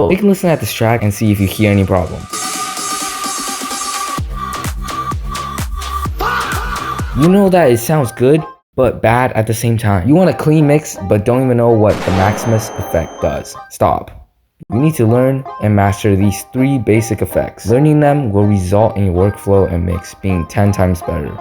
So take a listen at this track and see if you hear any problems. You know that it sounds good, but bad at the same time. You want a clean mix, but don't even know what the Maximus effect does. Stop. You need to learn and master these 3 basic effects. Learning them will result in your workflow and mix being 10 times better.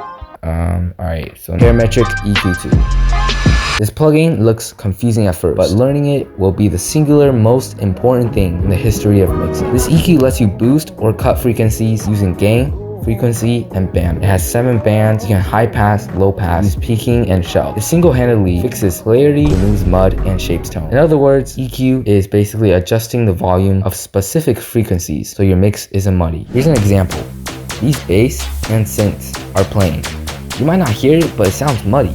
Alright, so Parametric EQ2. This plugin looks confusing at first, but learning it will be the singular most important thing in the history of mixing. This EQ lets you boost or cut frequencies using gain, frequency, and band. It has 7 bands. You can high pass, low pass, use peaking, and shelf. It single-handedly fixes clarity, removes mud, and shapes tone. In other words, EQ is basically adjusting the volume of specific frequencies so your mix isn't muddy. Here's an example. These bass and synths are playing. You might not hear it, but it sounds muddy.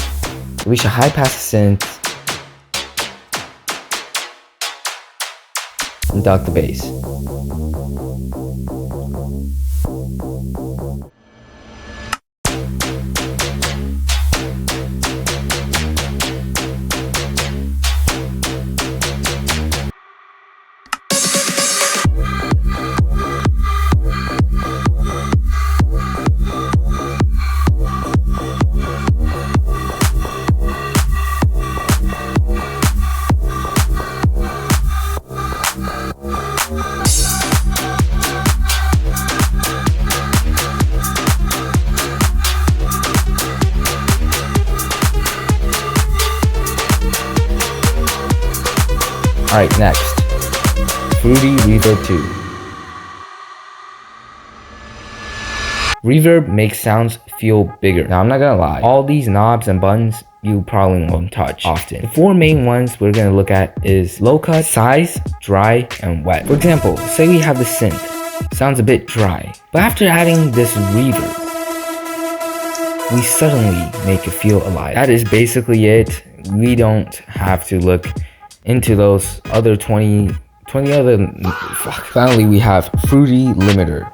So we should high pass the synth and duck the bass. Alright, next. Fruity Reverb 2. Reverb makes sounds feel bigger. Now I'm not gonna lie, all these knobs and buttons you probably won't touch often. The 4 main ones we're gonna look at is low cut, size, dry, and wet. For example, say we have the synth. Sounds a bit dry. But after adding this reverb, we suddenly make it feel alive. That is basically it. We don't have to look into those other 20 other. Finally, we have Fruity Limiter.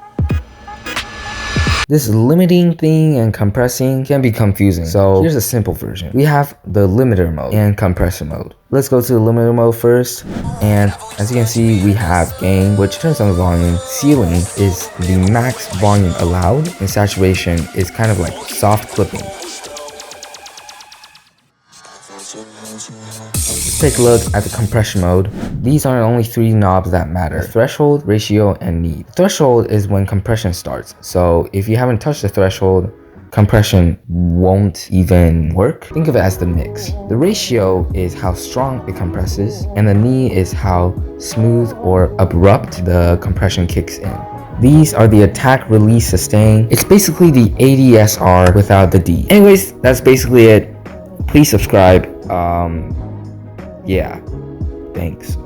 This limiting thing and compressing can be confusing, so here's a simple version. We have the limiter mode and compressor mode. Let's go to the limiter mode first, and as you can see, we have gain, which turns on the volume. Ceiling is the max volume allowed, and saturation is kind of like soft clipping. Let's take a look at the compression mode. These are only 3 knobs that matter: threshold, ratio, and need. Threshold is when compression starts, so if you haven't touched the threshold, compression won't even work. Think of it as the mix. The ratio is how strong it compresses, and the knee is how smooth or abrupt the compression kicks in. These are the attack, release, sustain. It's basically the ADSR without the D. Anyways, that's basically it. Please subscribe. Yeah, thanks.